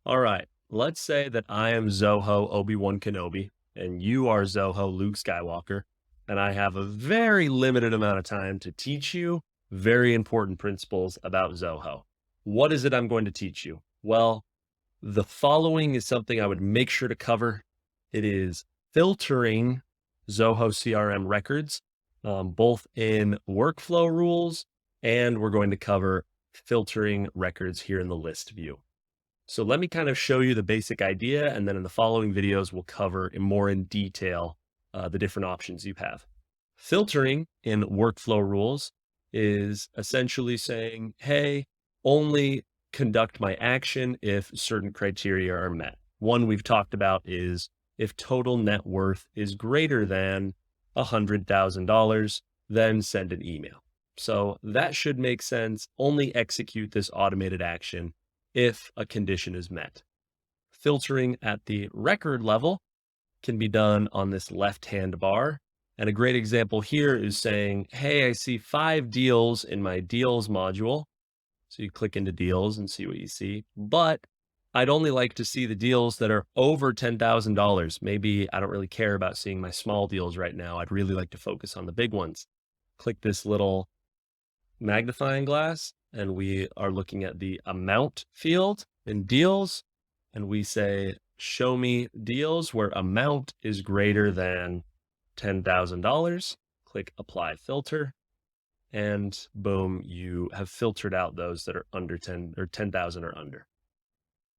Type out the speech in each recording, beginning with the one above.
All right. Let's say that I am Zoho Obi-Wan Kenobi and you are Zoho Luke Skywalker, and I have a very limited amount of time to teach you very important principles about Zoho. What is it I'm going to teach you? Well, the following is something I would make sure to cover. It is filtering Zoho CRM records, both in workflow rules, and we're going to cover filtering records here in the list view. So let me kind of show you the basic idea, and then in the following videos, we'll cover in detail the different options you have. Filtering in workflow rules is essentially saying, hey, only conduct my action if certain criteria are met. One we've talked about is if total net worth is greater than $100,000, then send an email. So that should make sense. Only execute this automated action if a condition is met. Filtering at the record level can be done on this left-hand bar. And a great example here is saying, hey, I see 5 deals in my deals module. So you click into deals and see what you see. But I'd only like to see the deals that are over $10,000. Maybe I don't really care about seeing my small deals right now. I'd really like to focus on the big ones. Click this little magnifying glass, and we are looking at the amount field in deals, and we say, show me deals where amount is greater than $10,000. Click apply filter, and boom, you have filtered out those that are under 10 or 10,000 or under.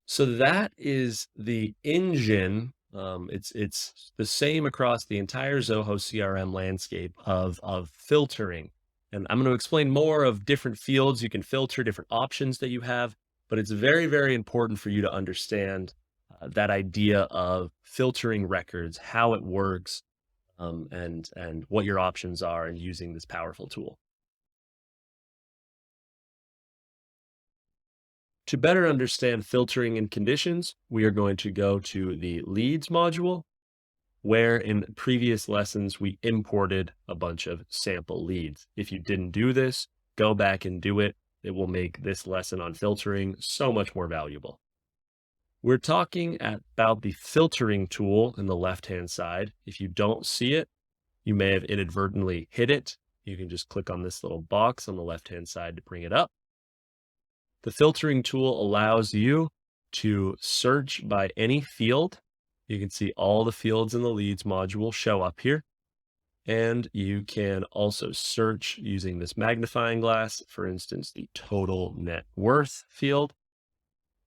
So that is the engine. It's the same across the entire Zoho CRM landscape of filtering. And I'm going to explain more of different fields you can filter, different options that you have, but it's very, very important for you to understand that idea of filtering records, how it works, and what your options are in using this powerful tool. To better understand filtering and conditions, we are going to go to the leads module, where in previous lessons, we imported a bunch of sample leads. If you didn't do this, go back and do it. It will make this lesson on filtering so much more valuable. We're talking about the filtering tool in the left-hand side. If you don't see it, you may have inadvertently hit it. You can just click on this little box on the left-hand side to bring it up. The filtering tool allows you to search by any field. You can see all the fields in the leads module show up here. And you can also search using this magnifying glass, for instance, the total net worth field.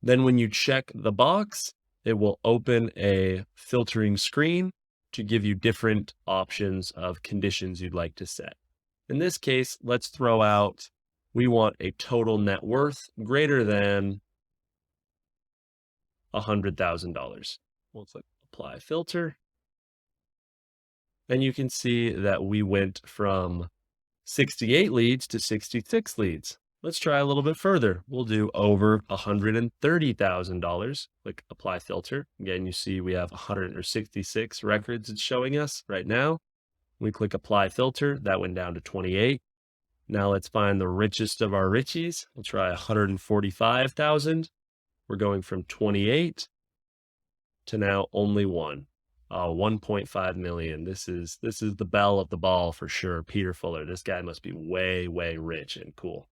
Then when you check the box, it will open a filtering screen to give you different options of conditions you'd like to set. In this case, let's throw out, we want a total net worth greater than $100,000. We'll click apply filter. And you can see that we went from 68 leads to 66 leads. Let's try a little bit further. We'll do over $130,000. Click apply filter. Again, you see we have 166 records it's showing us right now. We click apply filter. That went down to 28. Now let's find the richest of our richies. We'll try 145,000. We're going from 28 to now only one. 1.5 million. This is the belle of the ball for sure. Peter Fuller. This guy must be way, way rich and cool.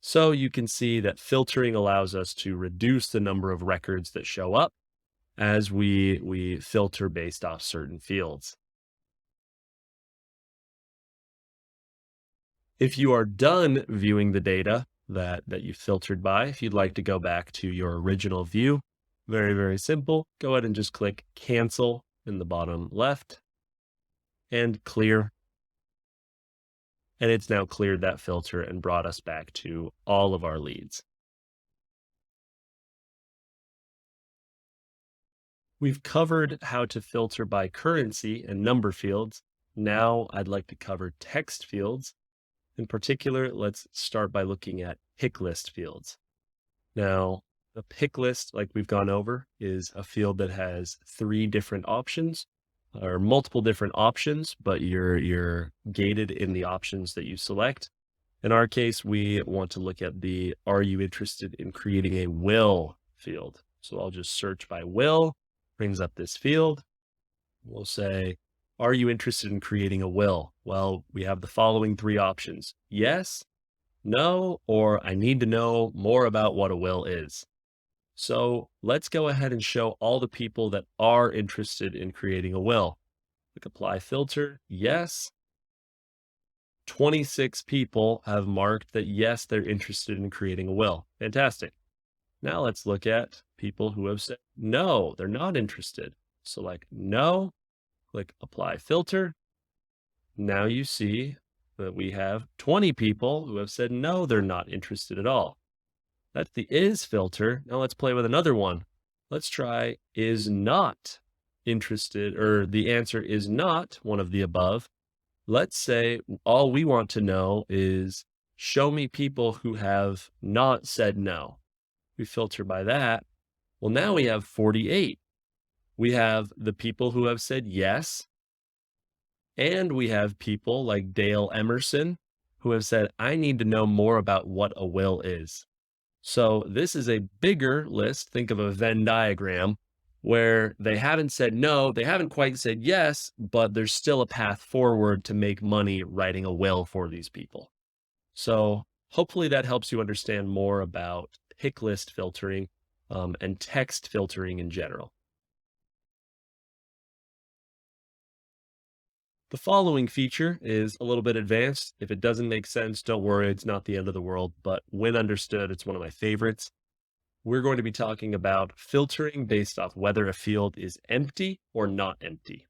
So you can see that filtering allows us to reduce the number of records that show up as we filter based off certain fields. If you are done viewing the data that you filtered by, if you'd like to go back to your original view, very, very simple. Go ahead and just click cancel in the bottom left and clear. And it's now cleared that filter and brought us back to all of our leads. We've covered how to filter by currency and number fields. Now I'd like to cover text fields. In particular, let's start by looking at pick list fields. Now, the pick list, like we've gone over, is a field that has 3 different options or multiple different options, but you're gated in the options that you select. In our case, we want to look at the, are you interested in creating a will field? So I'll just search by will, brings up this field. We'll say, are you interested in creating a will? Well, we have the following three options: yes, no, or I need to know more about what a will is. So let's go ahead and show all the people that are interested in creating a will. Click apply filter. Yes. 26 people have marked that yes, they're interested in creating a will. Fantastic. Now let's look at people who have said no, they're not interested. Select no, click apply filter. Now you see that we have 20 people who have said no, they're not interested at all. That's the is filter. Now let's play with another one. Let's try is not interested, or the answer is not one of the above. Let's say all we want to know is show me people who have not said no. We filter by that. Well, now we have 48. We have the people who have said yes, and we have people like Dale Emerson who have said, I need to know more about what a will is. So this is a bigger list. Think of a Venn diagram where they haven't said no, they haven't quite said yes, but there's still a path forward to make money writing a will for these people. So hopefully that helps you understand more about pick list filtering and text filtering in general. The following feature is a little bit advanced. If it doesn't make sense, don't worry, it's not the end of the world, but when understood, it's one of my favorites. We're going to be talking about filtering based off whether a field is empty or not empty.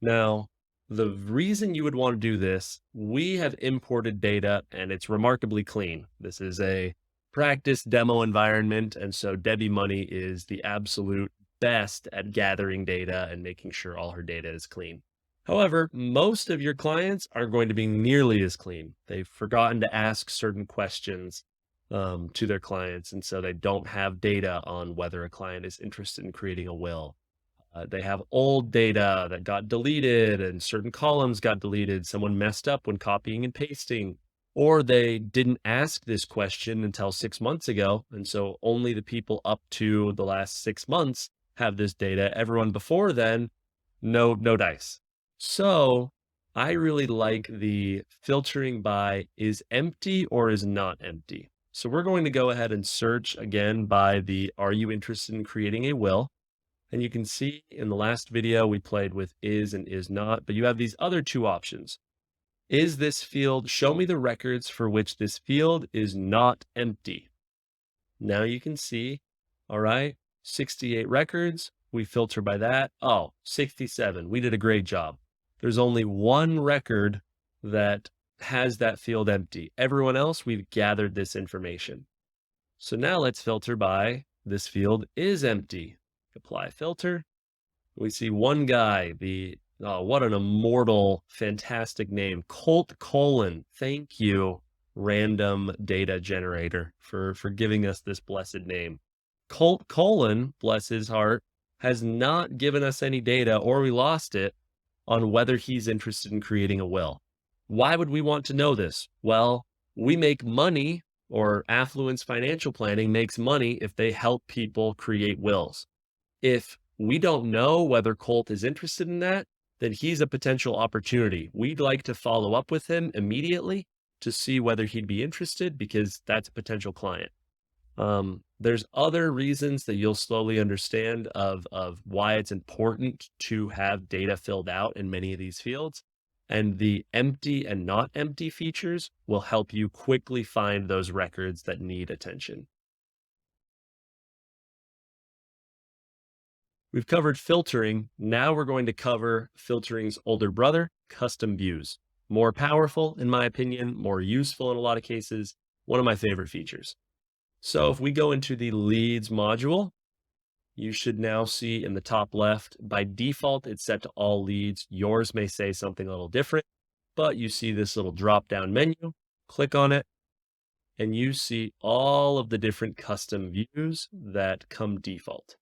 Now, the reason you would want to do this, we have imported data and it's remarkably clean. This is a practice demo environment, and so Debbie Money is the absolute best at gathering data and making sure all her data is clean. However, most of your clients aren't going to be nearly as clean. They've forgotten to ask certain questions to their clients, and so they don't have data on whether a client is interested in creating a will. They have old data that got deleted and certain columns got deleted. Someone messed up when copying and pasting, or they didn't ask this question until 6 months ago. And so only the people up to the last 6 months have this data. Everyone before then, no dice. So I really like the filtering by is empty or is not empty. So we're going to go ahead and search again by the are you interested in creating a will? And you can see in the last video, we played with is and is not, but you have these other two options. Is this field, show me the records for which this field is not empty. Now you can see, all right, 68 records. We filter by that. Oh, 67. We did a great job. There's only one record that has that field empty. Everyone else, we've gathered this information. So now let's filter by this field is empty. Apply filter. We see one guy, what an immortal, fantastic name, Colt Colon. Thank you, random data generator, for giving us this blessed name. Colt Colon, bless his heart, has not given us any data, or we lost it, on whether he's interested in creating a will. Why would we want to know this? Well, we make money, or Affluence Financial Planning makes money if they help people create wills. If we don't know whether Colt is interested in that, then he's a potential opportunity. We'd like to follow up with him immediately to see whether he'd be interested, because that's a potential client. There's other reasons that you'll slowly understand of why it's important to have data filled out in many of these fields. And the empty and not empty features will help you quickly find those records that need attention. We've covered filtering. Now we're going to cover filtering's older brother, custom views. More powerful, in my opinion, more useful in a lot of cases. One of my favorite features. So if we go into the leads module, you should now see in the top left, by default, it's set to all leads. Yours may say something a little different, but you see this little drop-down menu, click on it, and you see all of the different custom views that come default.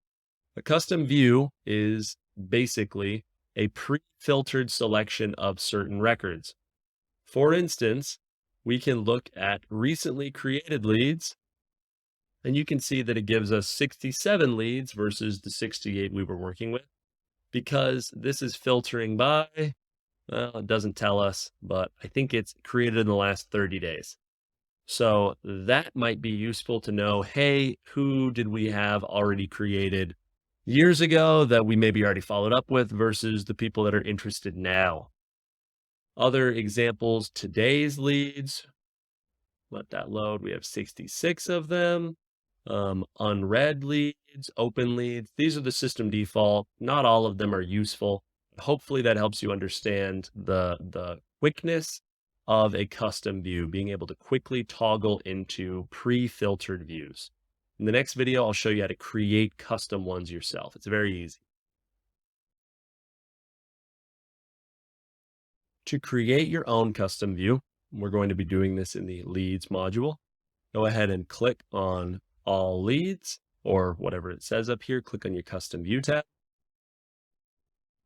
A custom view is basically a pre-filtered selection of certain records. For instance, we can look at recently created leads, And you can see that it gives us 67 leads versus the 68 we were working with because this is filtering by, well, it doesn't tell us, but I think it's created in the last 30 days. So that might be useful to know, hey, who did we have already created years ago that we maybe already followed up with versus the people that are interested now. Other examples, today's leads, let that load. We have 66 of them. Unread leads, open leads. These are the system default. Not all of them are useful. Hopefully that helps you understand the quickness of a custom view, being able to quickly toggle into pre-filtered views. In the next video, I'll show you how to create custom ones yourself. It's very easy. To create your own custom view, we're going to be doing this in the leads module. Go ahead and click on all leads or whatever it says up here. Click on your custom view tab.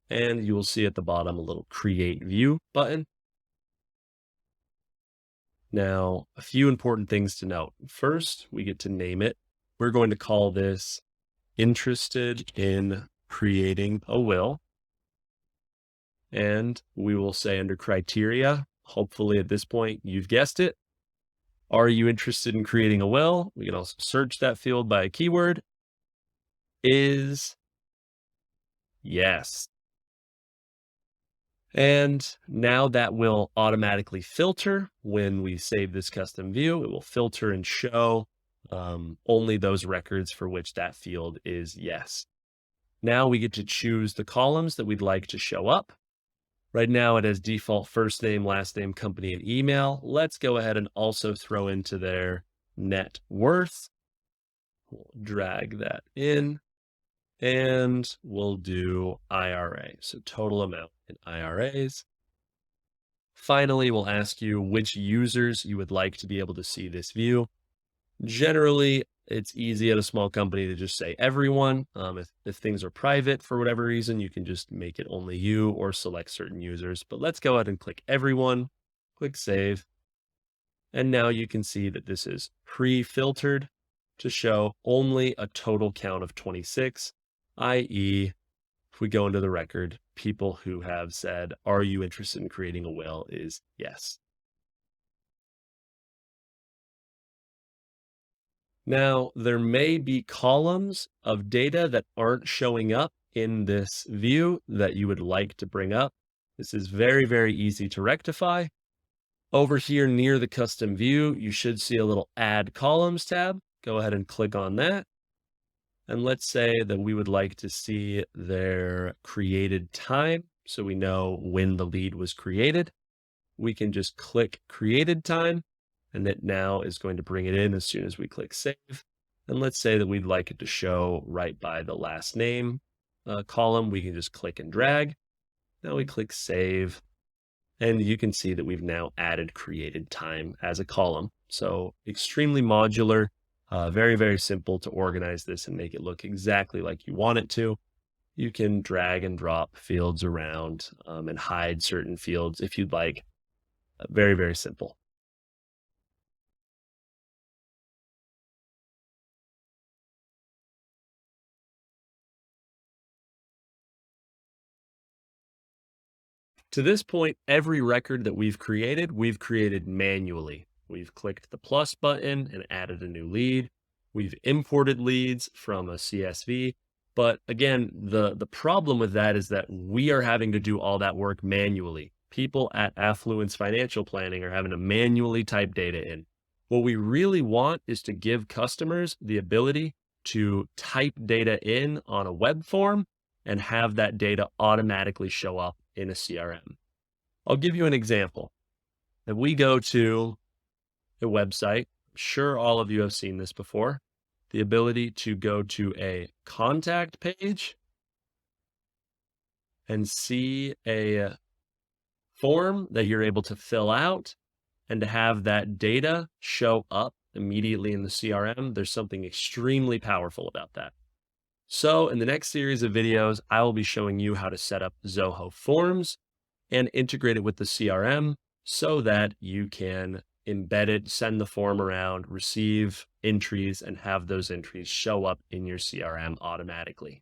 And you will see at the bottom a little create view button. Now, a few important things to note. First, we get to name it. We're going to call this interested in creating a will. And we will say under criteria, hopefully at this point, you've guessed it. Are you interested in creating a will? We can also search that field by a keyword. Is yes. And now that will automatically filter when we save this custom view. It will filter and show only those records for which that field is yes. Now we get to choose the columns that we'd like to show up. Right now it has default first name, last name, company, and email. Let's go ahead and also throw into their net worth. We'll drag that in and we'll do IRA. So total amount in IRAs. Finally, we'll ask you which users you would like to be able to see this view. Generally, it's easy at a small company to just say everyone. If things are private for whatever reason, you can just make it only you or select certain users. But let's go ahead and click everyone, click save. And now you can see that this is pre-filtered to show only a total count of 26, i.e., if we go into the record, people who have said, are you interested in creating a will is yes. Now, there may be columns of data that aren't showing up in this view that you would like to bring up. This is very, very easy to rectify. Over here near the custom view, you should see a little add columns tab. Go ahead and click on that. And let's say that we would like to see their created time, so we know when the lead was created. We can just click created time, and it now is going to bring it in as soon as we click save. And let's say that we'd like it to show right by the last name column. We can just click and drag. Now we click save, and you can see that we've now added created time as a column. So extremely modular, very, very simple to organize this and make it look exactly like you want it to. You can drag and drop fields around and hide certain fields if you'd like. Very, very simple. To this point, every record that we've created manually. We've clicked the plus button and added a new lead. We've imported leads from a CSV. But again, the problem with that is that we are having to do all that work manually. People at Affluence Financial Planning are having to manually type data in. What we really want is to give customers the ability to type data in on a web form and have that data automatically show up in a CRM. I'll give you an example. If we go to a website, I'm sure all of you have seen this before, the ability to go to a contact page and see a form that you're able to fill out and to have that data show up immediately in the CRM. There's something extremely powerful about that. So in the next series of videos, I will be showing you how to set up Zoho Forms and integrate it with the CRM so that you can embed it, send the form around, receive entries, and have those entries show up in your CRM automatically.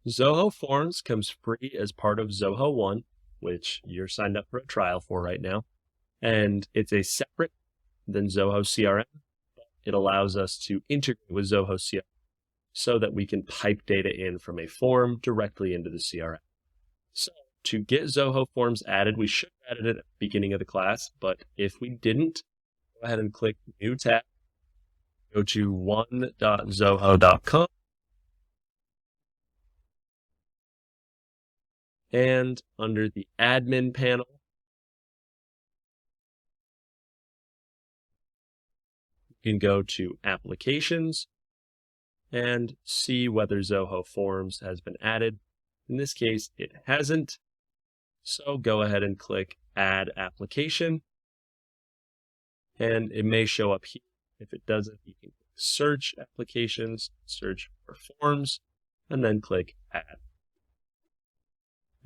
Zoho Forms comes free as part of Zoho One, which you're signed up for a trial for right now. And it's a separate than Zoho CRM. It allows us to integrate with Zoho CRM so that we can pipe data in from a form directly into the CRM. So to get Zoho Forms added, we should have added it at the beginning of the class, but if we didn't, go ahead and click New tab, go to one.zoho.com, and under the admin panel, you can go to Applications and see whether Zoho Forms has been added. In this case, it hasn't. So go ahead and click Add Application, and it may show up here. If it doesn't, you can search Applications, search for Forms, and then click Add.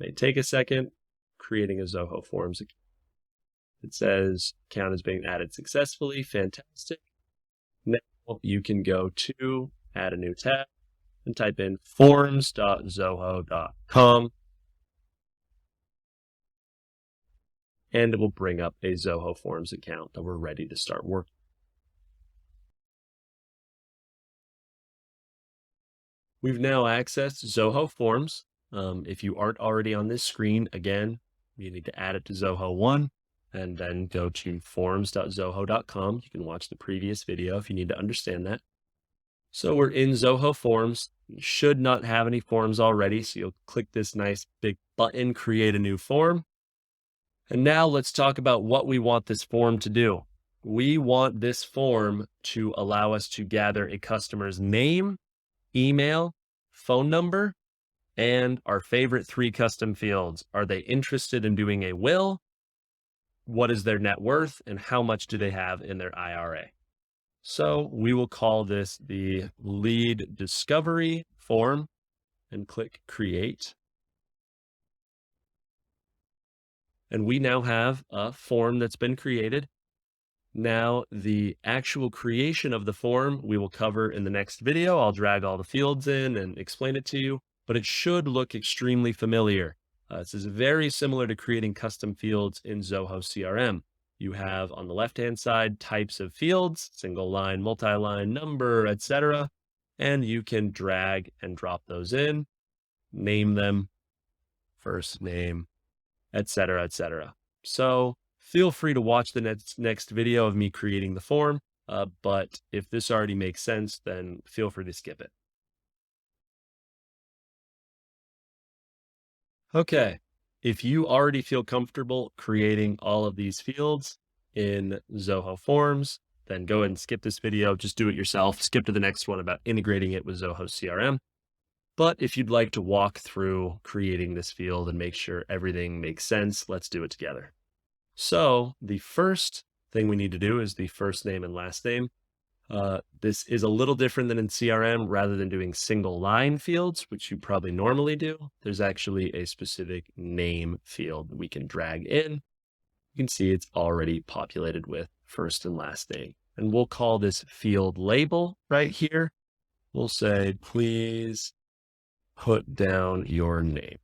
It may take a second, creating a Zoho Forms account. It says account is being added successfully. Fantastic. Now you can go to add a new tab and type in forms.zoho.com, and it will bring up a Zoho Forms account that we're ready to start working. We've now accessed Zoho Forms. If you aren't already on this screen, again, you need to add it to Zoho One and then go to forms.zoho.com. You can watch the previous video if you need to understand that. So we're in Zoho Forms. You should not have any forms already, so you'll click this nice big button, Create a New Form. And now let's talk about what we want this form to do. We want this form to allow us to gather a customer's name, email, phone number, and our favorite 3 custom fields. Are they interested in doing a will? What is their net worth? And how much do they have in their IRA? So we will call this the lead discovery form and click Create. And we now have a form that's been created. Now, the actual creation of the form we will cover in the next video. I'll drag all the fields in and explain it to you, but it should look extremely familiar. This is very similar to creating custom fields in Zoho CRM. You have on the left-hand side types of fields, single line, multi-line, number, etc. And you can drag and drop those in, name them, first name, etc., etc. So feel free to watch the next video of me creating the form, but if this already makes sense, then feel free to skip it. Okay, if you already feel comfortable creating all of these fields in Zoho Forms, then go ahead and skip this video. Just do it yourself. Skip to the next one about integrating it with Zoho CRM. But if you'd like to walk through creating this field and make sure everything makes sense, let's do it together. So the first thing we need to do is the first name and last name. This is a little different than in CRM. Rather than doing single line fields, which you probably normally do, there's actually a specific name field that we can drag in. You can see it's already populated with first and last name. And we'll call this field label right here. We'll say, please put down your name.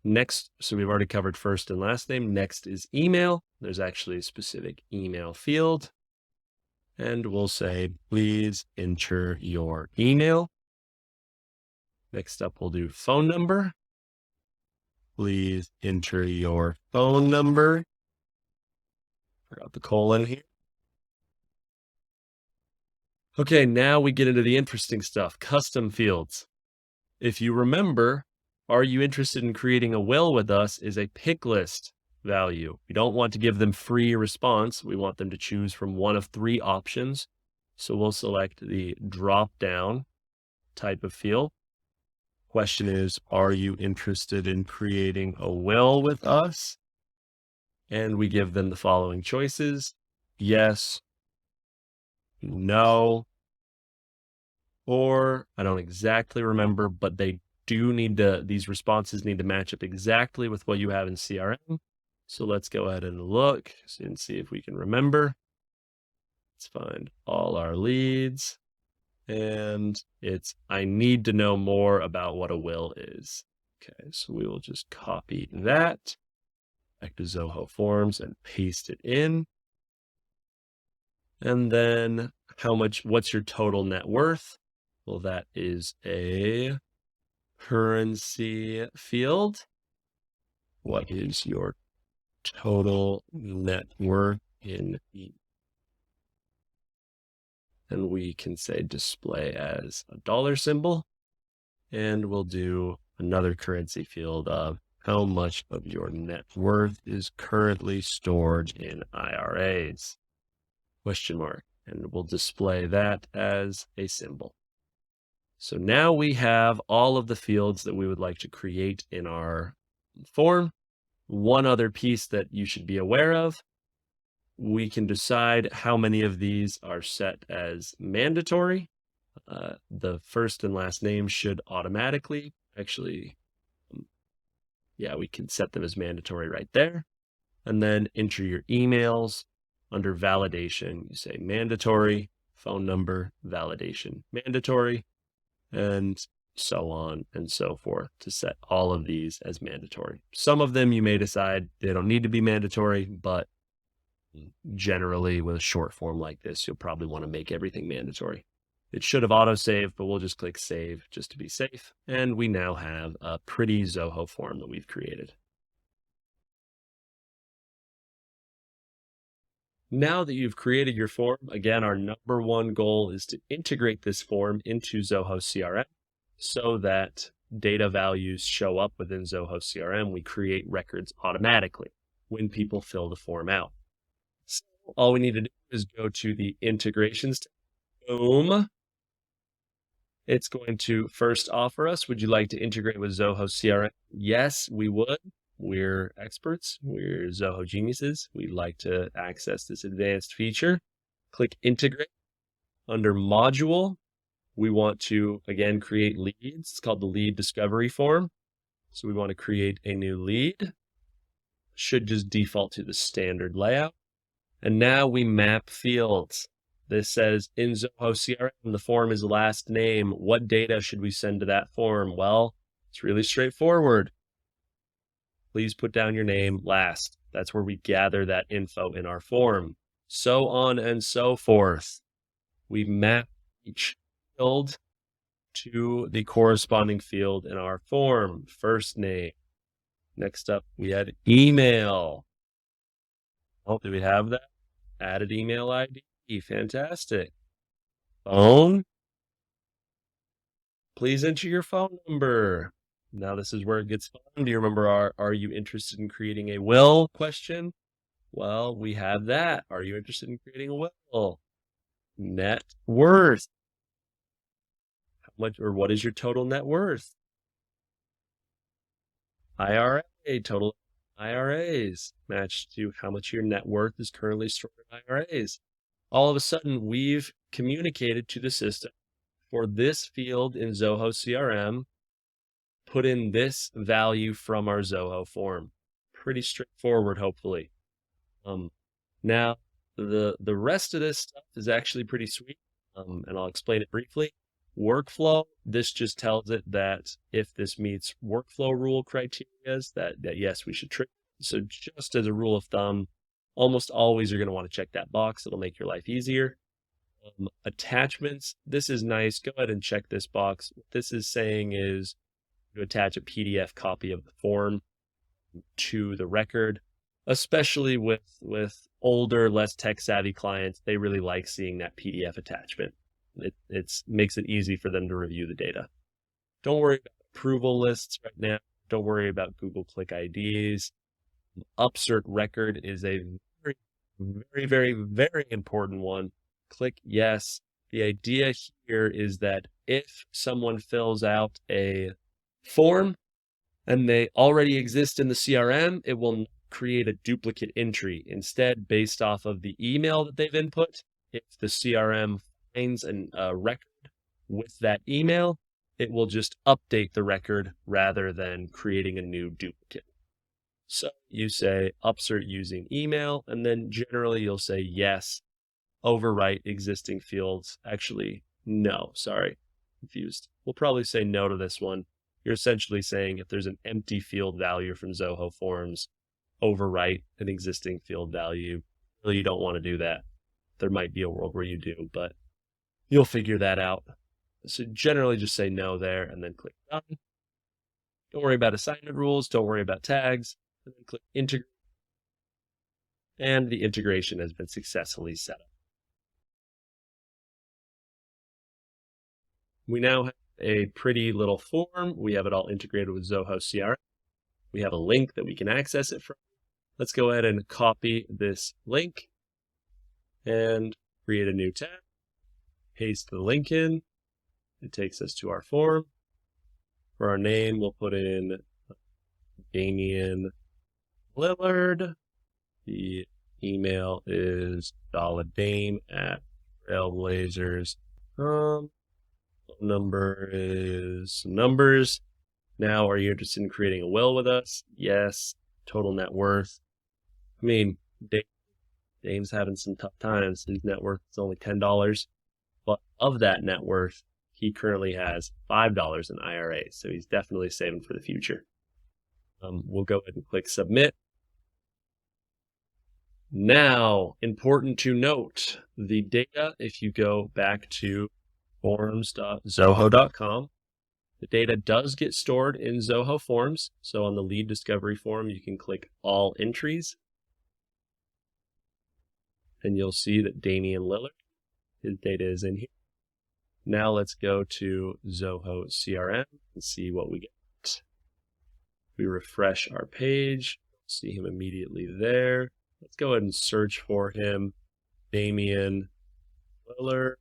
Next, so we've already covered first and last name. Next is email. There's actually a specific email field. And we'll say, please enter your email. Next up, we'll do phone number. Please enter your phone number. Forgot the colon here. Okay, now we get into the interesting stuff, custom fields. If you remember, are you interested in creating a will with us is a pick list value. We don't want to give them free response. We want them to choose from one of 3 options. So we'll select the drop down type of field. Question is, are you interested in creating a will with us? And we give them the following choices: yes, no, or I don't exactly remember, but they these responses need to match up exactly with what you have in CRM. So let's go ahead and look and see if we can remember. Let's find all our leads. And it's, I need to know more about what a will is. Okay, so we will just copy that back to Zoho Forms and paste it in. And then what's your total net worth? Well, that is a currency field. What is your total net worth in E? And we can say display as a dollar symbol. And we'll do another currency field of how much of your net worth is currently stored in IRAs? Question mark. And we'll display that as a symbol. So now we have all of the fields that we would like to create in our form. One other piece that you should be aware of, we can decide how many of these are set as mandatory. The first and last name should automatically, we can set them as mandatory right there. And then enter your emails. Under validation, you say mandatory, phone number, validation, mandatory, and so on and so forth to set all of these as mandatory. Some of them you may decide they don't need to be mandatory, but generally with a short form like this, you'll probably want to make everything mandatory. It should have auto-saved, but we'll just click save just to be safe. And we now have a pretty Zoho form that we've created. Now that you've created your form, again, our number one goal is to integrate this form into Zoho CRM so that data values show up within Zoho CRM. We create records automatically when people fill the form out. So all we need to do is go to the integrations tab. Boom. It's going to first offer us, would you like to integrate with Zoho CRM? Yes, we would. We're experts. We're Zoho geniuses. We'd like to access this advanced feature. Click integrate. Under module, we want to, again, create leads. It's called the lead discovery form. So we want to create a new lead. Should just default to the standard layout. And now we map fields. This says in Zoho CRM, the form is last name. What data should we send to that form? Well, it's really straightforward. Please put down your name last. That's where we gather that info in our form. So on and so forth. We map each field to the corresponding field in our form. First name. Next up, we had email. Oh, do we have that? Added email ID. Fantastic. Phone. Please enter your phone number. Now this is where it gets fun. Do you remember are you interested in creating a will question? Well, we have that. Are you interested in creating a will? Net worth. How much or what is your total net worth? IRA, total IRAs matched to how much your net worth is currently stored in IRAs. All of a sudden, we've communicated to the system for this field in Zoho CRM, put in this value from our Zoho form. Pretty straightforward, hopefully. Now, the rest of this stuff is actually pretty sweet, and I'll explain it briefly. Workflow, this just tells it that if this meets workflow rule criteria, that yes, we should trigger. So just as a rule of thumb, almost always you're going to want to check that box. It'll make your life easier. Attachments, this is nice. Go ahead and check this box. What this is saying is to attach a PDF copy of the form to the record, especially with older, less tech-savvy clients. They really like seeing that PDF attachment. It makes it easy for them to review the data. Don't worry about approval lists right now. Don't worry about Google Click IDs. Upsert record is a very, very, very, very important one. Click yes. The idea here is that if someone fills out a form and they already exist in the CRM, it will create a duplicate entry. Instead, based off of the email that they've input, if the CRM finds a record with that email, it will just update the record rather than creating a new duplicate. So you say upsert using email, and then generally you'll say yes, overwrite existing fields. Actually, no, sorry, confused. We'll probably say no to this one. You're essentially saying if there's an empty field value from Zoho Forms, overwrite an existing field value. Really, you don't want to do that. There might be a world where you do, but you'll figure that out. So generally just say no there and then click done. Don't worry about assignment rules. Don't worry about tags. And then click integrate. And the integration has been successfully set up. We now have a pretty little form. We have it all integrated with Zoho CRM. We have a link that we can access it from. Let's go ahead and copy this link and create a new tab. Paste the link in. It takes us to our form. For our name, we'll put in Damian Lillard. The email is solidDame@trailblazers.com. Number is some numbers. Now, are you interested in creating a will with us? Yes. Total net worth. I mean, Dame's having some tough times. His net worth is only $10. But of that net worth, he currently has $5 in IRAs. So he's definitely saving for the future. We'll go ahead and click submit. Now, important to note, the data, if you go back to forms.zoho.com, the data does get stored in Zoho Forms. So on the lead discovery form, you can click all entries. And you'll see that Damian Lillard, his data is in here. Now let's go to Zoho CRM and see what we get. We refresh our page, see him immediately there. Let's go ahead and search for him, Damian Lillard.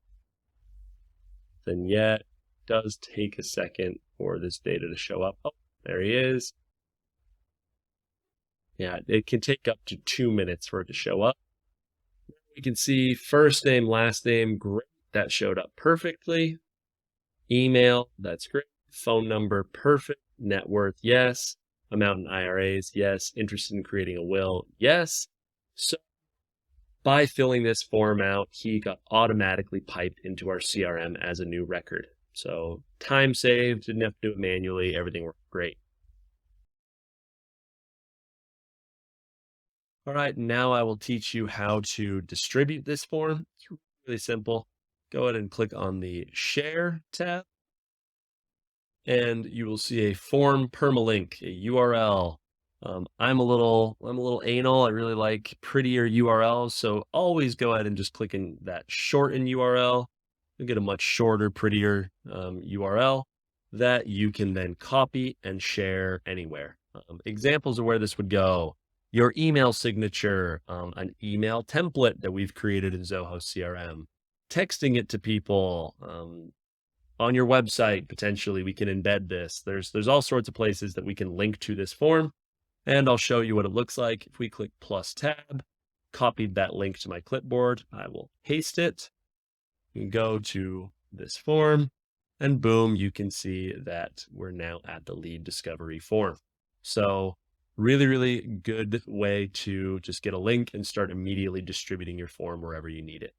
Then yet, it does take a second for this data to show up. Oh, there he is. Yeah, it can take up to 2 minutes for it to show up. We can see first name, last name, great. That showed up perfectly. Email, that's great. Phone number, perfect. Net worth, yes. Amount in IRAs, yes. Interested in creating a will, yes. So by filling this form out, he got automatically piped into our CRM as a new record. So time saved, didn't have to do it manually. Everything worked great. All right, now I will teach you how to distribute this form. It's really simple. Go ahead and click on the Share tab, and you will see a form permalink, a URL. I'm a little anal. I really like prettier URLs, so always go ahead and just click in that shorten URL. You'll get a much shorter, prettier URL that you can then copy and share anywhere. Examples of where this would go: your email signature, an email template that we've created in Zoho CRM, texting it to people, on your website, potentially we can embed this. There's all sorts of places that we can link to this form, and I'll show you what it looks like. If we click plus tab, copied that link to my clipboard, I will paste it and go to this form, and boom, you can see that we're now at the lead discovery form. So really, really good way to just get a link and start immediately distributing your form wherever you need it.